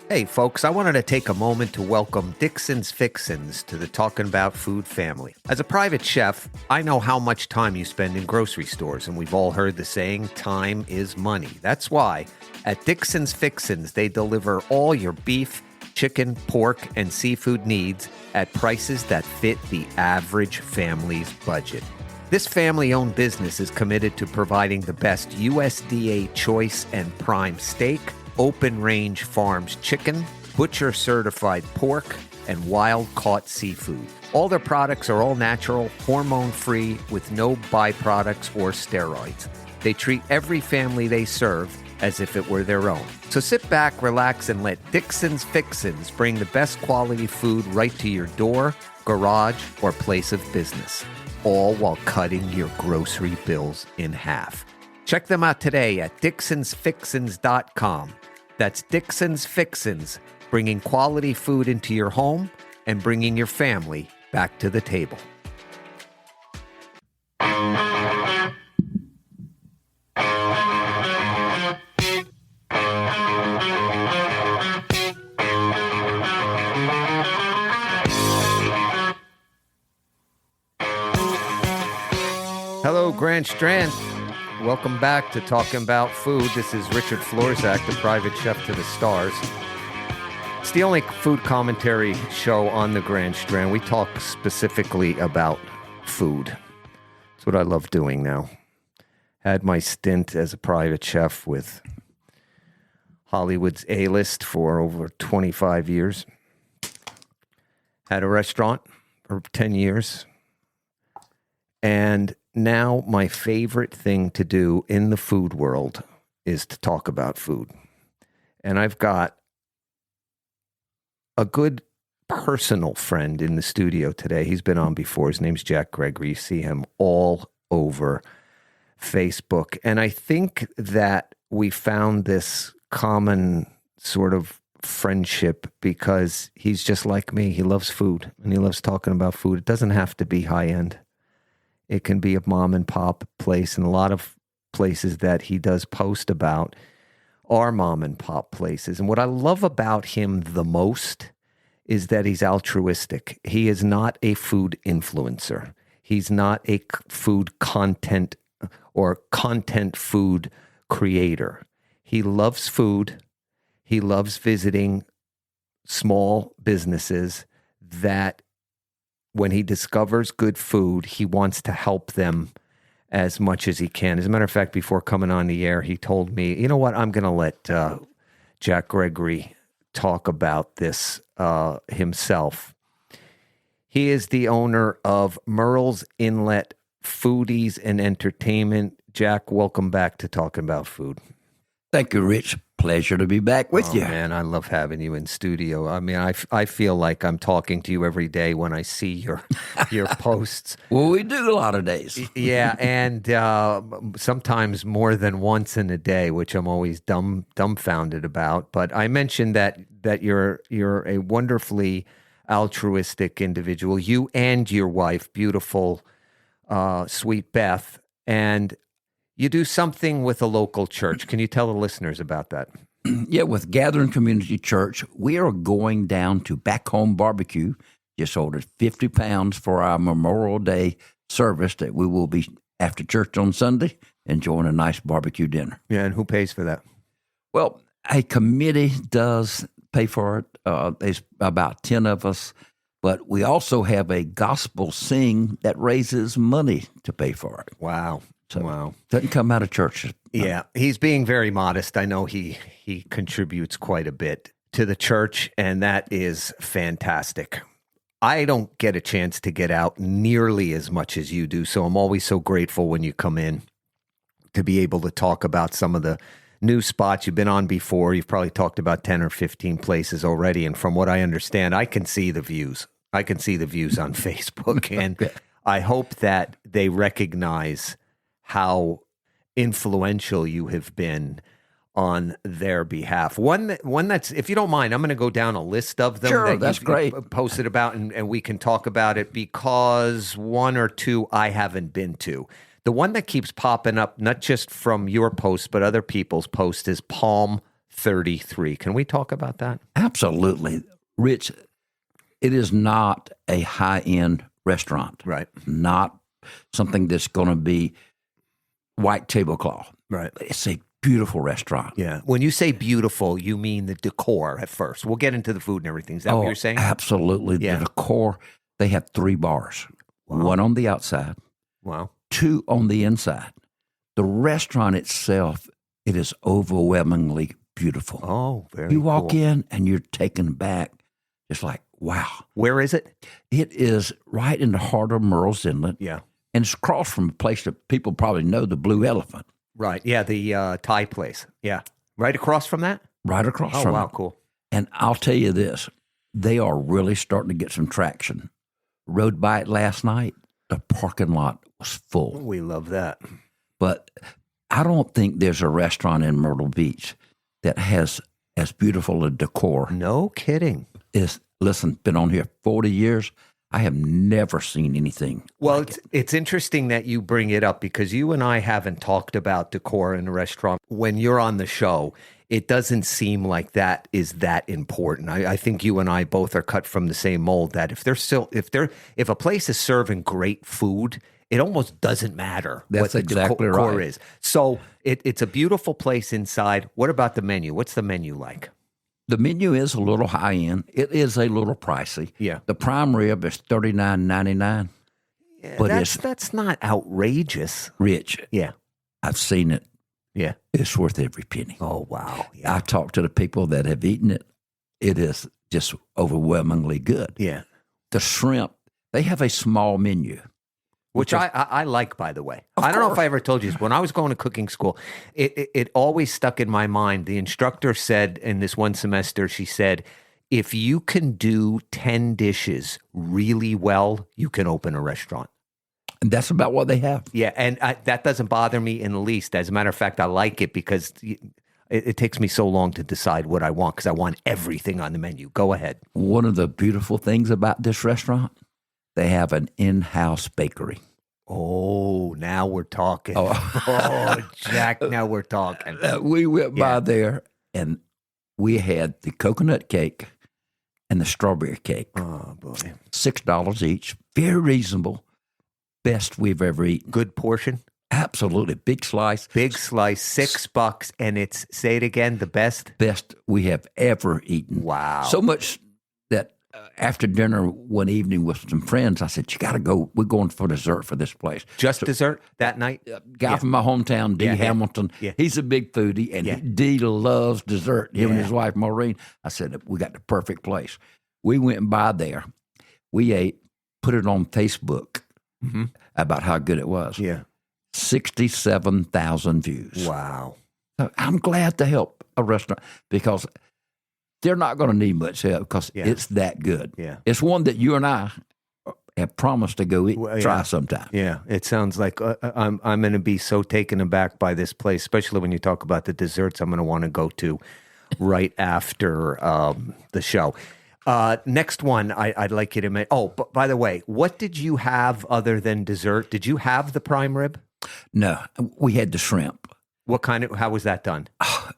Hey folks, I wanted to take a moment to welcome Dixon's Fixins to the Talking About Food family. As a private chef, I know how much time you spend in grocery stores, and we've all heard the saying, time is money. That's why at Dixon's Fixins, they deliver all your beef, chicken, pork, and seafood needs at prices that fit the average family's budget. This family-owned business is committed to providing the best USDA choice and prime steak, open-range farms chicken, butcher-certified pork, and wild-caught seafood. All their products are all natural, hormone-free, with no byproducts or steroids. They treat every family they serve as if it were their own. So sit back, relax, and let Dixon's Fixins bring the best quality food right to your door, garage, or place of business, all while cutting your grocery bills in half. Check them out today at DixonsFixins.com. That's Dixon's Fixins, bringing quality food into your home and bringing your family back to the table. Hello, Grand Strand. Welcome back to Talking About Food. This is Richard Florzak, the private chef to the stars. It's the only food commentary show on the Grand Strand. We talk specifically about food. It's what I love doing now. Had my stint as a private chef with Hollywood's A-list for over 25 years. Had a restaurant for 10 years. And now my favorite thing to do in the food world is to talk about food. And I've got a good personal friend in the studio today. He's been on before. His name's Jack Gregory. You see him all over Facebook. And I think that we found this common sort of friendship because he's just like me. He loves food and he loves talking about food. It doesn't have to be high end. It can be a mom and pop place, and a lot of places that he does post about are mom and pop places. And what I love about him the most is that he's altruistic. He is not a food influencer. He's not a food content or content food creator. He loves food. He loves visiting small businesses that when he discovers good food, he wants to help them as much as he can. As a matter of fact, before coming on the air, he told me, you know what, I'm going to let Jack Gregory talk about this himself. He is the owner of Murrells, Inlet, Foodies, and Entertainment. Jack, welcome back to Talking About Food. Thank you, Rich. Pleasure to be back with you. Man, I love having you in studio. I mean, I feel like I'm talking to you every day when I see your posts. Well, we do a lot of days. Yeah, and sometimes more than once in a day, which I'm always dumbfounded about. But I mentioned that you're a wonderfully altruistic individual. You and your wife, beautiful, sweet Beth, and you do something with a local church. Can you tell the listeners about that? Yeah, with Gathering Community Church, we are going down to Back Home Barbecue. Just ordered 50 pounds for our Memorial Day service that we will be after church on Sunday, enjoying a nice barbecue dinner. Yeah, and who pays for that? Well, a committee does pay for it. There's about 10 of us. But we also have a gospel sing that raises money to pay for it. Wow. So wow. Doesn't come out of church. Yeah, he's being very modest. I know he contributes quite a bit to the church, and that is fantastic. I don't get a chance to get out nearly as much as you do, so I'm always so grateful when you come in to be able to talk about some of the new spots you've been on before. You've probably talked about 10 or 15 places already, and from what I understand, I can see the views. I can see the views on Facebook, and I hope that they recognize how influential you have been on their behalf. One that's, if you don't mind, I'm going to go down a list of them. Sure, that that's great. Posted about, and we can talk about it because one or two I haven't been to. The one that keeps popping up, not just from your posts, but other people's posts, is Palm 33. Can we talk about that? Absolutely. Rich, it is not a high-end restaurant. Right. Not something that's going to be white tablecloth. Right. It's a beautiful restaurant. Yeah. When you say beautiful, you mean the decor at first. We'll get into the food and everything. Is that what you're saying? Absolutely. Yeah. The decor, they have 3 bars. Wow. One on the outside, Wow. 2 on the inside. The restaurant itself, it is overwhelmingly beautiful. Oh, very You walk cool. in and you're taken back. It's like, wow. Where is it? It is right in the heart of Murrells Inlet. Yeah. And it's across from a place that people probably know, the Blue Elephant. Right. Yeah, the Thai place. Yeah. Right across from that? Right across Oh, from wow, it. cool. And I'll tell you this, they are really starting to get some traction. Rode by it last night. The parking lot was full. We love that. But I don't think there's a restaurant in Myrtle Beach that has as beautiful a decor No kidding. as, listen, been on here 40 years. I have never seen anything. Well, like it's interesting that you bring it up because you and I haven't talked about decor in a restaurant. When you're on the show, it doesn't seem like that is that important. I think you and I both are cut from the same mold that if a place is serving great food, it almost doesn't matter what That's the exactly decor right. is. So it's a beautiful place inside. What about the menu? What's the menu like? The menu is a little high end. It is a little pricey. Yeah. The prime rib is $39.99. Yeah, But that's not outrageous. Rich, Yeah. I've seen it. Yeah. It's worth every penny. Oh, wow. Yeah. I talked to the people that have eaten it. It is just overwhelmingly good. Yeah. The shrimp, they have a small menu. Which I like, by the way. Of I don't know if course. I ever told you this. When I was going to cooking school, it always stuck in my mind. The instructor said in this one semester, she said, if you can do 10 dishes really well, you can open a restaurant. And that's about what they have. Yeah, and that doesn't bother me in the least. As a matter of fact, I like it because it takes me so long to decide what I want because I want everything on the menu. Go ahead. One of the beautiful things about this restaurant, they have an in-house bakery. Oh, now we're talking. Oh, Jack, now we're talking. We went by Yeah. there and we had the coconut cake and the strawberry cake. Oh, boy. $6 each. Very reasonable. Best we've ever eaten. Good portion. Absolutely. Big slice. Big slice, $6, and it's, say it again, the best? Best we have ever eaten. Wow. So much that after dinner one evening with some friends, I said, you got to go. We're going for dessert for this place. Just dessert that night? Guy from my hometown, D. Yeah, yeah. Hamilton, Yeah. he's a big foodie, and Yeah. D loves dessert, him and Yeah. his wife, Maureen. I said, we got the perfect place. We went by there. We ate, put it on Facebook about how good it was. Yeah. 67,000 views. Wow. So I'm glad to help a restaurant because they're not going to need much help because Yeah. it's that good. Yeah. It's one that you and I have promised to go eat, Well, try yeah. sometime. Yeah, it sounds like I'm going to be so taken aback by this place, especially when you talk about the desserts I'm going to want to go to right after the show. Next one I'd like you to make. Oh, but by the way, what did you have other than dessert? Did you have the prime rib? No, we had the shrimp. How was that done?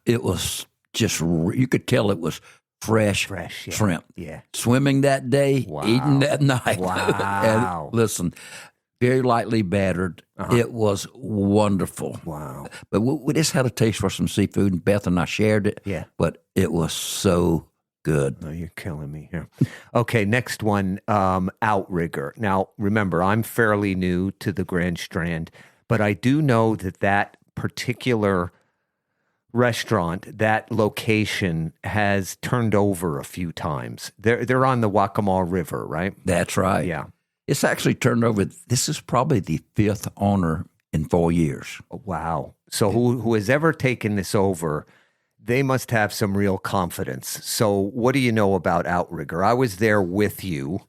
It was just, you could tell it was fresh, Fresh, yeah. shrimp. Yeah. Swimming that day, Wow. eating that night. Wow. And listen, very lightly battered. It was wonderful. Wow. But we just had a taste for some seafood, and Beth and I shared it. Yeah. But it was so good. No, you're killing me here. Okay, next one, Outrigger. Now, remember, I'm fairly new to the Grand Strand, but I do know that particular restaurant, that location has turned over a few times. They're on the Waccamaw River, right? That's right. Yeah. It's actually turned over. This is probably the 5th owner in 4 years. Wow. So who has ever taken this over, they must have some real confidence. So what do you know about Outrigger? I was there with you.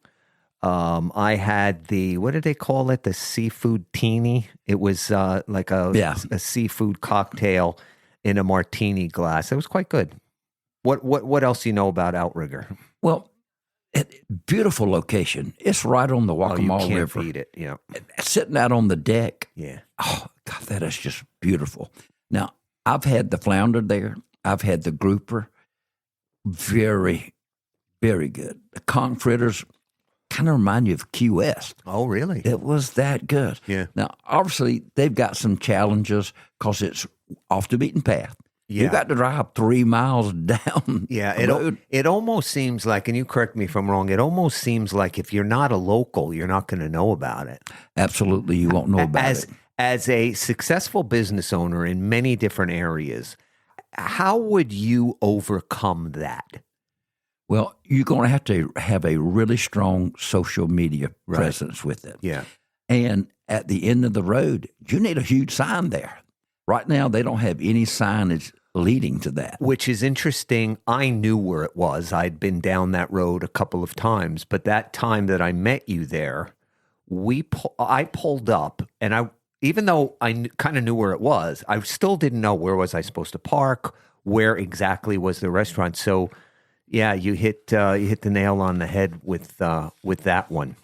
I had what did they call it? The seafood teeny. It was like a seafood cocktail in a martini glass. It was quite good. What else do you know about Outrigger? Well, beautiful location. It's right on the Waccamaw you can't River. beat it. Yeah. Sitting out on the deck. Yeah. Oh, God, that is just beautiful. Now, I've had the flounder there. I've had the grouper, very, very good. The conch fritters kind of remind you of Key West. Oh, really? It was that good. Yeah. Now, obviously, they've got some challenges because it's off the beaten path. Yeah. You got to drive 3 miles down. Yeah, the road. it almost seems like, and you correct me if I'm wrong, it almost seems like if you're not a local, you're not going to know about it. Absolutely, you won't know about it. As a successful business owner in many different areas, how would you overcome that? Well, you're going to have a really strong social media presence with it. Yeah. And at the end of the road, you need a huge sign there. Right now, they don't have any signage leading to that. Which is interesting. I knew where it was. I'd been down that road a couple of times, but that time that I met you there, I pulled up, and even though I kind of knew where it was, I still didn't know where was I supposed to park, where exactly was the restaurant. So, yeah, you hit the nail on the head with that one.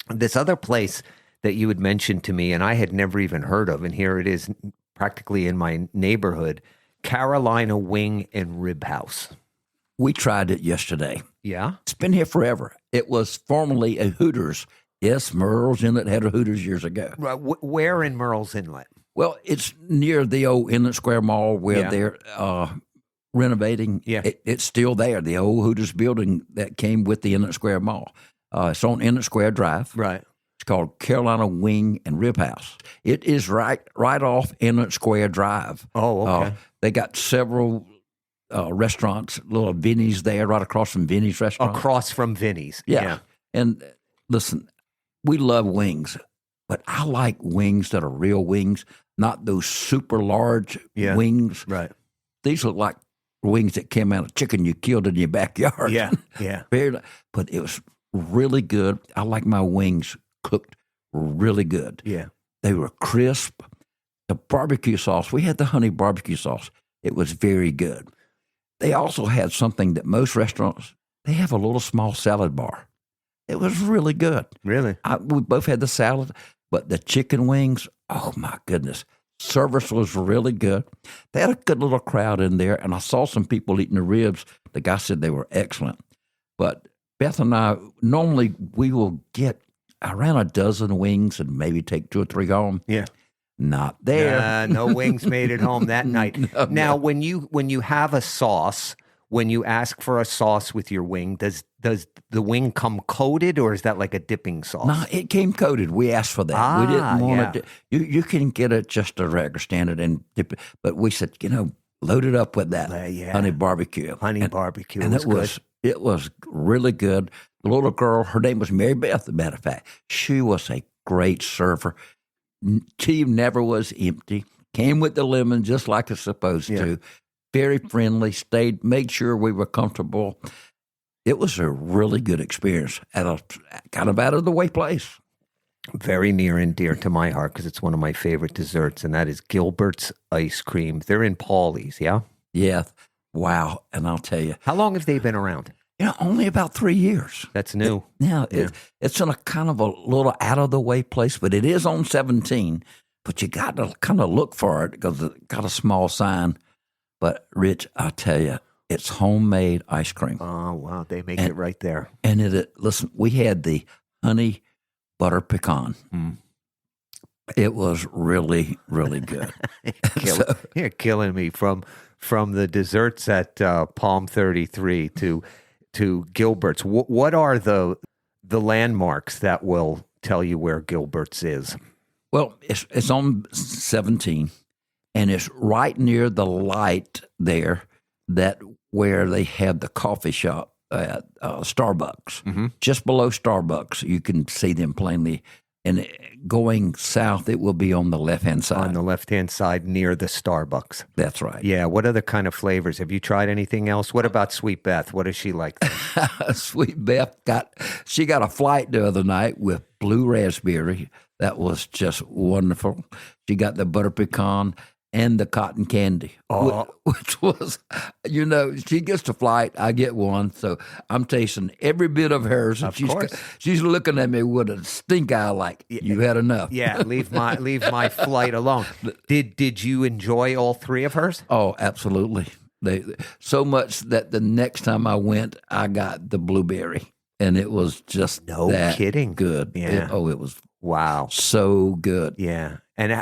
This other place that you had mentioned to me, and I had never even heard of, and here it is, practically in my neighborhood, Carolina Wing and Rib House. We tried it yesterday. Yeah? It's been here forever. It was formerly a Hooters. Yes, Murrells Inlet had a Hooters years ago. Right. Where in Murrells Inlet? Well, it's near the old Inlet Square Mall where they're renovating. Yeah. It's still there, the old Hooters building that came with the Inlet Square Mall. It's on Inlet Square Drive. Right. It's called Carolina Wing and Rib House. It is right off Inlet Square Drive. Oh, okay. They got several restaurants, little Vinny's there, right across from Vinny's restaurant. Across from Vinny's. Yeah. And listen, we love wings, but I like wings that are real wings, not those super large wings. Right. These look like wings that came out of chicken you killed in your backyard. Yeah. Yeah. But it was really good. I like my wings cooked really good. Yeah. They were crisp. The barbecue sauce, we had the honey barbecue sauce. It was very good. They also had something that most restaurants, they have a little small salad bar. It was really good. Really? We both had the salad, but the chicken wings, oh my goodness. Service was really good. They had a good little crowd in there, and I saw some people eating the ribs. The guy said they were excellent. But Beth and I, normally we will get around a dozen wings and maybe take 2 or 3 home. Yeah. Not there. No wings made it home that night. Now, No. when you have a sauce, when you ask for a sauce with your wing, does the wing come coated, or is that like a dipping sauce? No, it came coated. We asked for that. We didn't want yeah. it. You can get it just a regular standard and dip it, but we said, load it up with that honey barbecue. Barbecue. And good. it was really good. The little girl, her name was Mary Beth, as a matter of fact. She was a great server. She never was empty. Came with the lemon just like it's supposed to. Very friendly. Made sure we were comfortable. It was a really good experience at a kind of out of the way place. Very near and dear to my heart because it's one of my favorite desserts, and that is Gilbert's ice cream. They're in Paulie's, yeah? Yeah. Wow. And I'll tell you. How long have they been around? Only about 3 years. That's new. It's in a kind of a little out of the way place, but it is on 17. But you got to kind of look for it because it got a small sign. But Rich, I tell you, it's homemade ice cream. Oh wow, they make it right there. And listen, we had the honey butter pecan. It was really, really good. You're killing me from the desserts at Palm 33 to Gilbert's. What are the landmarks that will tell you where Gilbert's is? Well, it's on 17, and it's right near the light there where they have the coffee shop at Starbucks. Mm-hmm. Just below Starbucks, you can see them plainly. And going south, it will be on the left-hand side. On the left-hand side near the Starbucks. That's right. Yeah. What other kind of flavors? Have you tried anything else? What about Sweet Beth? What does she like? Sweet Beth got a flight the other night with blue raspberry. That was just wonderful. She got the butter pecan and the cotton candy, which was, she gets the flight, I get one, so I'm tasting every bit of hers. Of course. She's looking at me with a stink eye like, you had enough. Yeah, leave my flight alone. Did you enjoy all 3 of hers? Oh, absolutely. They so much that the next time I went, I got the blueberry, and it was just No that kidding. good. Yeah. It was Wow. so good. Yeah. And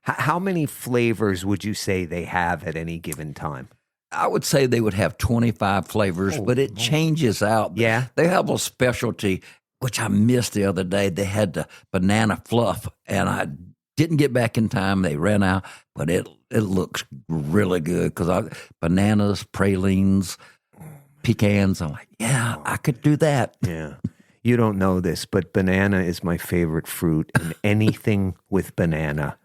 how many flavors would you say they have at any given time? I would say they would have 25 flavors, but it changes out. Yeah. They have a specialty, which I missed the other day. They had the banana fluff, and I didn't get back in time. They ran out, but it looks really good because bananas, pralines, pecans. I'm like, yeah, I could do that. Yeah. You don't know this, but banana is my favorite fruit, and anything with banana,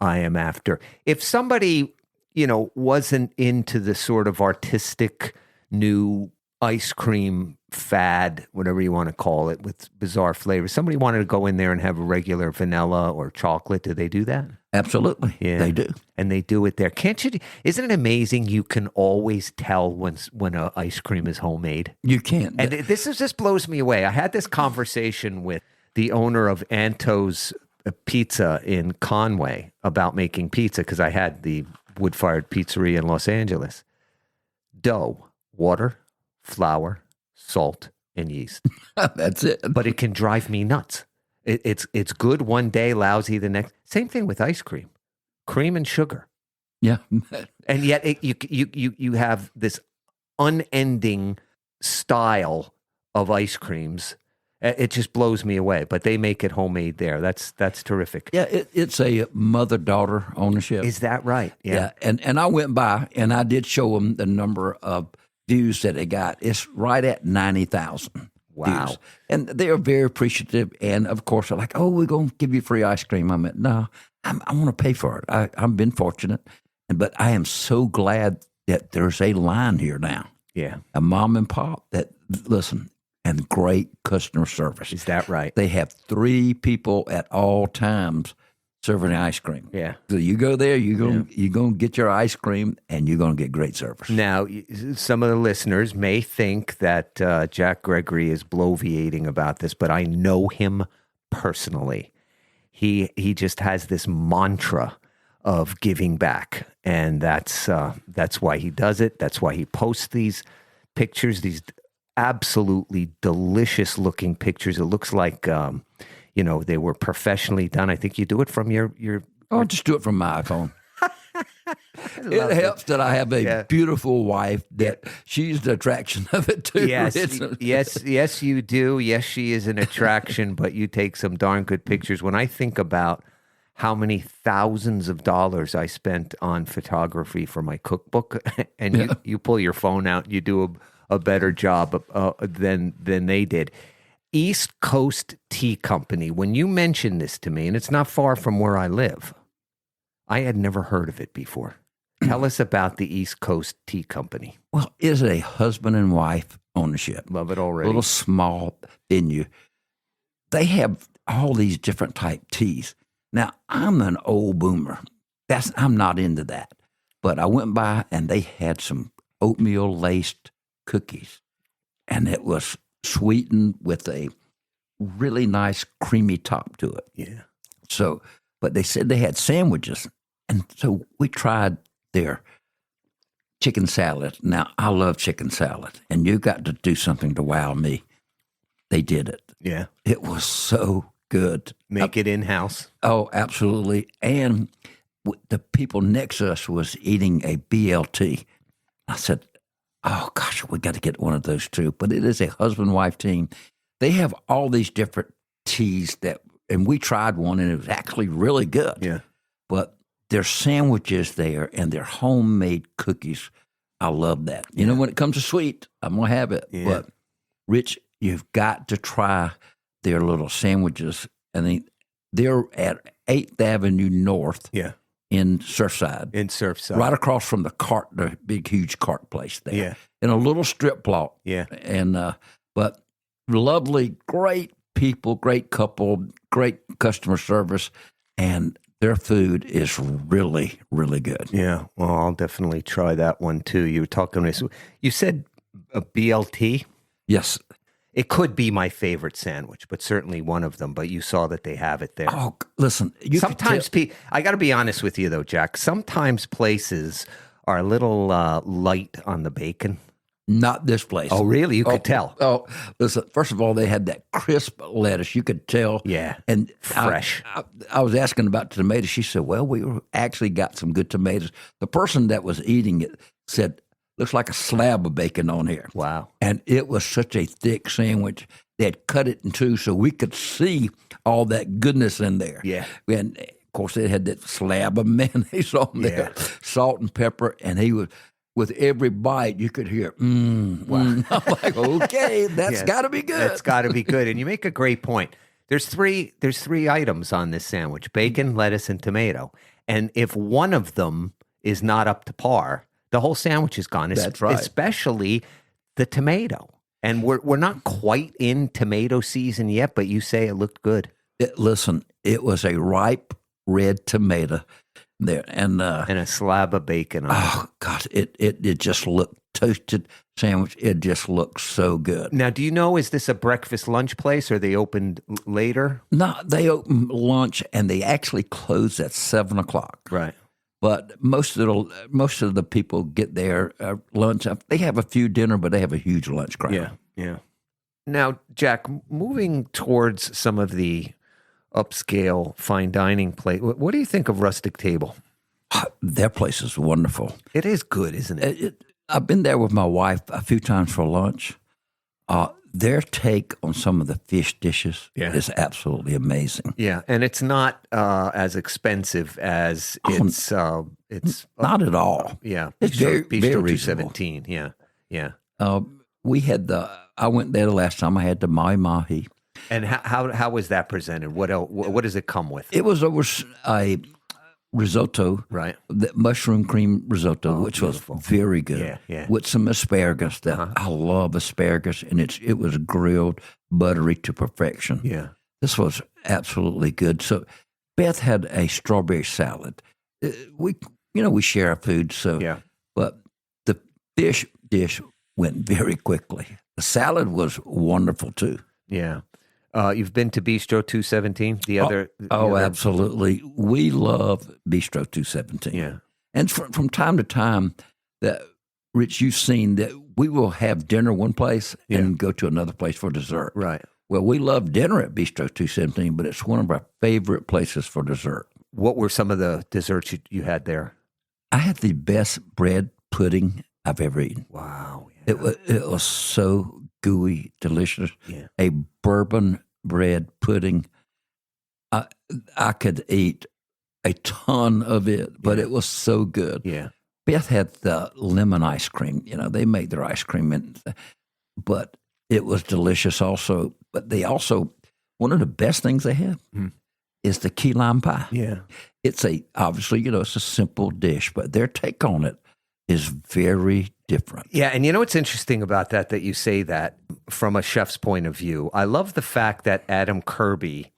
I am after. If somebody, wasn't into the sort of artistic new ice cream fad, whatever you want to call it, with bizarre flavors, somebody wanted to go in there and have a regular vanilla or chocolate, do they do that? Absolutely. Yeah. They do. And they do it there. Can't you? Isn't it amazing you can always tell when a ice cream is homemade? You can't. And this blows me away. I had this conversation with the owner of Anto's Pizza in Conway about making pizza because I had the wood-fired pizzeria in Los Angeles. Dough, water, flour, salt, and yeast. That's it. But it can drive me nuts. It's good one day, lousy the next. Same thing with ice cream, cream and sugar. Yeah. And yet you have this unending style of ice creams. It just blows me away. But they make it homemade there. That's terrific. Yeah, it's a mother-daughter ownership. Is that right? Yeah. And I went by and I did show them the number of views that it got. It's right at 90,000. Wow. Views. And they are very appreciative. And of course, they're like, oh, we're going to give you free ice cream. I meant, no, I want to pay for it. I've been fortunate. But I am so glad that there's a line here now. Yeah. A mom and pop that, listen, and great customer service. Is that right? They have 3 people at all times serving ice cream. Yeah. So you go there, you're going to get your ice cream, and you're going to get great service. Now, some of the listeners may think that Jack Gregory is bloviating about this, but I know him personally. He just has this mantra of giving back, and that's why he does it. That's why he posts these pictures, these absolutely delicious looking pictures. It looks like they were professionally done. I think you do it from your I'll just do it from my iPhone. It helps that I have a beautiful wife that she's the attraction of it too. Yes, you do. Yes, she is an attraction, but you take some darn good pictures. When I think about how many thousands of dollars I spent on photography for my cookbook, and you pull your phone out, you do a better job than they did. East Coast Tea Company, when you mentioned this to me, and it's not far from where I live, I had never heard of it before. Tell us about the East Coast Tea Company. Well, it is a husband and wife ownership. Love it already. A little small venue. They have all these different type teas. Now, I'm an old boomer. I'm not into that. But I went by and they had some oatmeal laced cookies, and it was sweetened with a really nice creamy top to it. Yeah. So, but they said they had sandwiches, and so we tried their chicken salad. Now, I love chicken salad, and you got to do something to wow me. They did it. Yeah. It was so good. Make it in-house. Oh, absolutely. And the people next to us was eating a BLT. I said, oh, gosh, we got to get one of those too. But it is a husband-wife team. They have all these different teas and we tried one, and it was actually really good. Yeah. But their sandwiches there and their homemade cookies, I love that. You know, when it comes to sweet, I'm going to have it. Yeah. But, Rich, you've got to try their little sandwiches. And they're at 8th Avenue North. Yeah. In Surfside. Right across from the big, huge cart place there. Yeah. In a little strip plot. Yeah. And, but lovely, great people, great couple, great customer service, and their food is really, really good. Yeah. Well, I'll definitely try that one too. You were talking this. You said a BLT? Yes. It could be my favorite sandwich, but certainly one of them. But you saw that they have it there. Oh, listen. Sometimes I got to be honest with you, though, Jack. Sometimes places are a little light on the bacon. Not this place. Oh, really? You could tell. Oh, listen, first of all, they had that crisp lettuce. You could tell. Yeah. And Fresh. I was asking about the tomatoes. She said, well, we actually got some good tomatoes. The person that was eating it said, looks like a slab of bacon on here. Wow. And it was such a thick sandwich. They had cut it in two so we could see all that goodness in there. Yeah. And, of course, they had that slab of mayonnaise on there, salt and pepper, and he was... With every bite, you could hear, wow. I'm like, okay, that's got to be good. That's got to be good. And you make a great point. There's three items on this sandwich: bacon, lettuce, and tomato. And if one of them is not up to par, the whole sandwich is gone. That's right. Especially the tomato. And we're not quite in tomato season yet, but you say it looked good. Listen, it was a ripe red tomato there, and a slab of bacon on it. Oh God, it just looked toasted sandwich. It just looked so good. Now, do you know, is this a breakfast lunch place, or they opened later? No, they open lunch and they actually close at 7:00. Right. But most of the people get their lunch. They have a few dinner, but they have a huge lunch crowd. Yeah, yeah. Now, Jack, moving towards some of the upscale fine dining plate, what do you think of Rustic Table? Their place is wonderful. It is good, isn't it? I've been there with my wife a few times for lunch. Their take on some of the fish dishes is absolutely amazing. Yeah, and it's not as expensive as it's not at all. Yeah, it's very Bistro reasonable. 217. Yeah, yeah. We had I went there the last time. I had the mahi-mahi. And how was that presented? What else, what does it come with? It was over a risotto, right? The mushroom cream risotto, which beautiful. Was very good. Yeah. With some asparagus. I love asparagus, and it was grilled, buttery to perfection. Yeah, this was absolutely good. So Beth had a strawberry salad. We share our food, so but the fish dish went very quickly. The salad was wonderful too. Yeah. You've been to Bistro 217? The other? Absolutely. We love Bistro 217. Yeah. And from time to time, that Rich, you've seen that we will have dinner one place and go to another place for dessert. Right. Well, we love dinner at Bistro 217, but it's one of our favorite places for dessert. What were some of the desserts you had there? I had the best bread pudding I've ever eaten. Wow. Yeah. It was so gooey, delicious. Yeah. A bourbon bread pudding. I could eat a ton of it, but it was so good. Yeah. Beth had the lemon ice cream. They make their ice cream, but it was delicious also. But they also, one of the best things they have is the key lime pie. Yeah. It's obviously, it's a simple dish, but their take on it is very different. Yeah, and what's interesting about that you say that from a chef's point of view. I love the fact that Adam Kirby,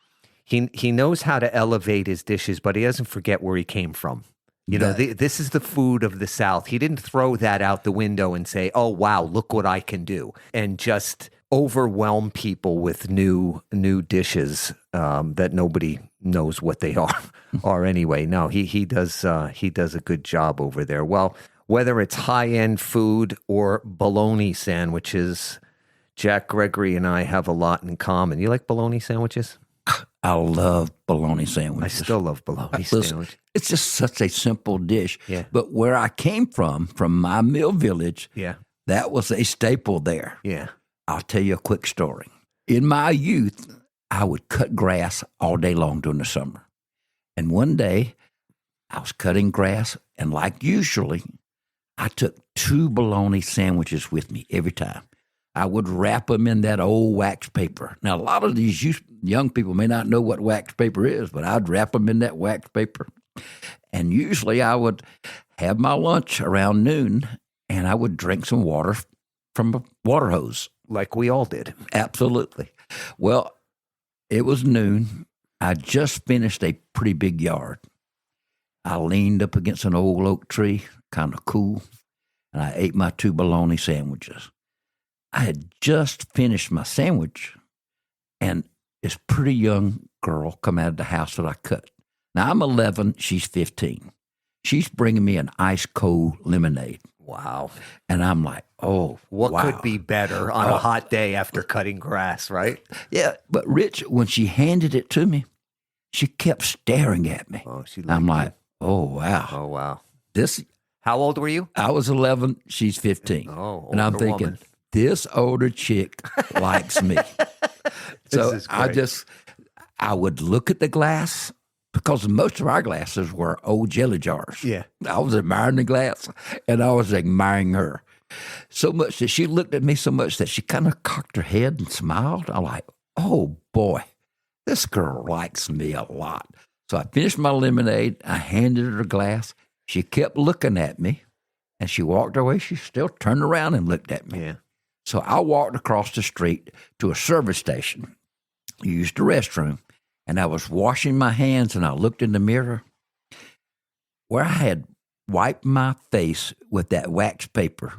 he knows how to elevate his dishes, but he doesn't forget where he came from. This is the food of the South. He didn't throw that out the window and say, oh, wow, look what I can do, and just overwhelm people with new dishes that nobody knows what they are anyway. No, he does a good job over there. Well, whether it's high-end food or bologna sandwiches, Jack Gregory and I have a lot in common. You like bologna sandwiches? I love bologna sandwiches. I still love bologna sandwiches. It's just such a simple dish. Yeah. But where I came from my mill village, that was a staple there. Yeah. I'll tell you a quick story. In my youth, I would cut grass all day long during the summer. And one day, I was cutting grass, and like usually, I took 2 bologna sandwiches with me every time. I would wrap them in that old wax paper. Now, a lot of these young people may not know what wax paper is, but I'd wrap them in that wax paper. And usually I would have my lunch around noon, and I would drink some water from a water hose. Like we all did. Absolutely. Well, it was noon. I just finished a pretty big yard. I leaned up against an old oak tree, kind of cool, and I ate my 2 bologna sandwiches. I had just finished my sandwich, and this pretty young girl come out of the house that I cut. Now, I'm 11, she's 15. she's bringing me an ice cold lemonade. Wow. And I'm like, oh, What wow. could be better on a hot day after cutting grass, right? Yeah, but Rich, when she handed it to me, she kept staring at me. Oh, she I'm liked like, oh, wow. Oh, wow. This, How old were you? I was 11, she's 15. Oh, and I'm older thinking, woman. this older chick likes me. So is great. I would look at the glass because most of our glasses were old jelly jars. Yeah. I was admiring the glass and I was admiring her. So much that she looked at me so much that she kind of cocked her head and smiled. I'm like, oh boy, this girl likes me a lot. So I finished my lemonade. I handed her a glass. She kept looking at me and she walked away. She still turned around and looked at me. Yeah. So I walked across the street to a service station, used the restroom, and I was washing my hands and I looked in the mirror where I had wiped my face with that wax paper.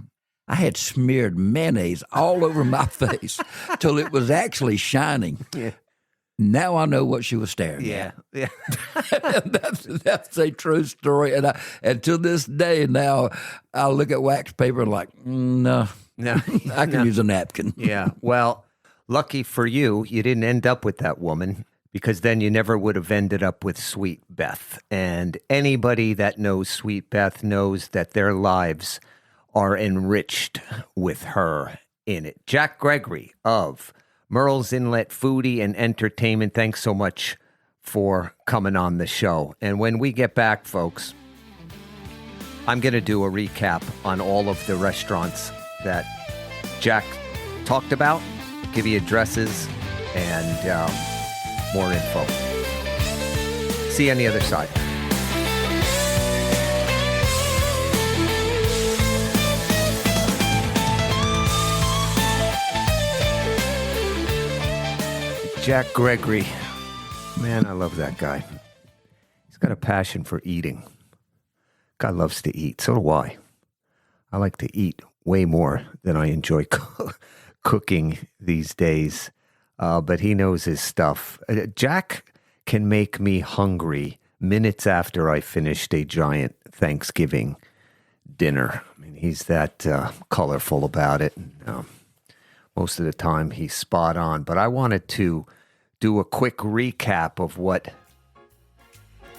I had smeared mayonnaise all over my face till it was actually shining. Yeah. Now I know what she was staring Yeah. at. Yeah. That's a true story. And to this day now, I look at wax paper and like, no, No. I can use a napkin. Yeah. Well, lucky for you, you didn't end up with that woman because then you never would have ended up with Sweet Beth. And anybody that knows Sweet Beth knows that their lives are enriched with her in it. Jack Gregory of Murrells, Inlet, Foodie, and Entertainment, thanks so much for coming on the show. And when we get back, folks, I'm going to do a recap on all of the restaurants that Jack talked about, give you addresses and more info. See you on the other side. Jack Gregory. Man, I love that guy. He's got a passion for eating. Guy loves to eat. So do I. I like to eat way more than I enjoy cooking these days. But he knows his stuff. Jack can make me hungry minutes after I finished a giant Thanksgiving dinner. I mean, he's that colorful about it. Most of the time, he's spot on. But I wanted to do a quick recap of what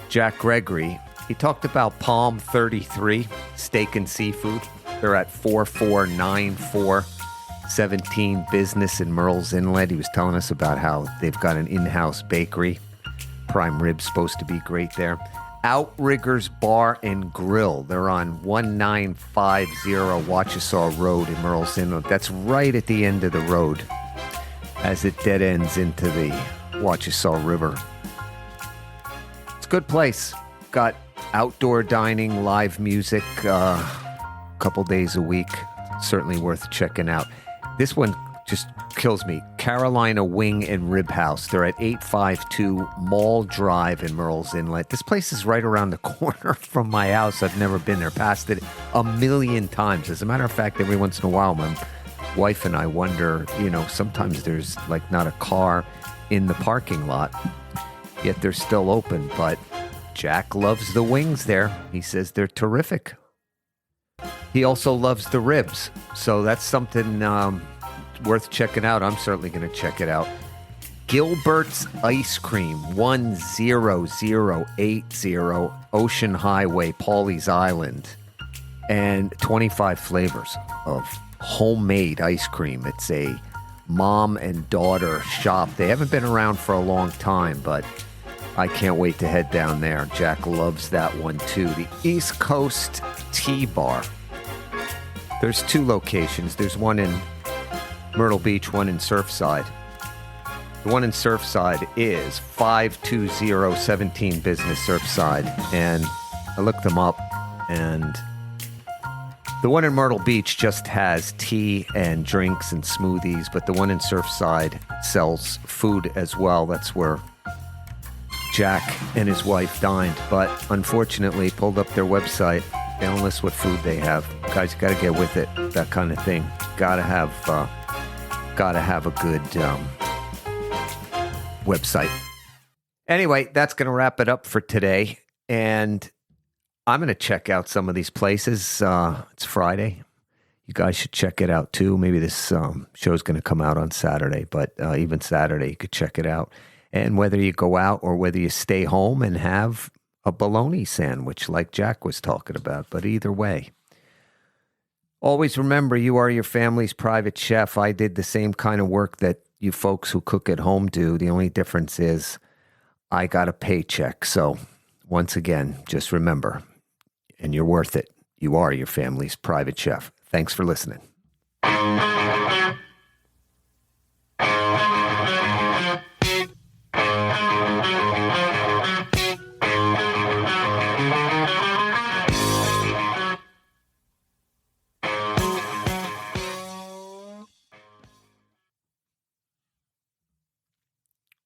Jack Gregory, he talked about Palm 33 Steak and Seafood. They're at 4494 17 Business in Murrells Inlet. He was telling us about how they've got an in-house bakery. Prime rib's supposed to be great there. Outriggers Bar and Grill. They're on 1950 Wachesaw Road in Murrells Inlet. That's right at the end of the road as it dead ends into the Wachesaw River. It's a good place. Got outdoor dining, live music, a couple days a week. Certainly worth checking out. This one just kills me. Carolina Wing and Rib House. They're at 852 Mall Drive in Murrells Inlet. This place is right around the corner from my house. I've never been there. Passed it a million times. As a matter of fact, every once in a while, my wife and I wonder, sometimes there's like not a car in the parking lot, yet they're still open. But Jack loves the wings there. He says they're terrific. He also loves the ribs. So that's something worth checking out. I'm certainly going to check it out. Gilbert's Ice Cream, 10080 Ocean Highway, Pawleys Island. And 25 flavors of homemade ice cream. It's a mom and daughter shop. They haven't been around for a long time, but I can't wait to head down there. Jack loves that one too. The East Coast Tea Bar. There's two locations. There's one in Myrtle Beach, one in Surfside. The one in Surfside is 520 17 Business Surfside. And I looked them up, and the one in Myrtle Beach just has tea and drinks and smoothies, but the one in Surfside sells food as well. That's where Jack and his wife dined, but unfortunately pulled up their website. They don't list what food they have. Guys, you got to get with it. That kind of thing. Got to have a good website. Anyway, that's going to wrap it up for today. And I'm going to check out some of these places. It's Friday. You guys should check it out too. Maybe this show's going to come out on Saturday, but even Saturday you could check it out. And whether you go out or whether you stay home and have a bologna sandwich like Jack was talking about, but either way. Always remember, you are your family's private chef. I did the same kind of work that you folks who cook at home do. The only difference is I got a paycheck. So once again, just remember, and you're worth it. You are your family's private chef. Thanks for listening.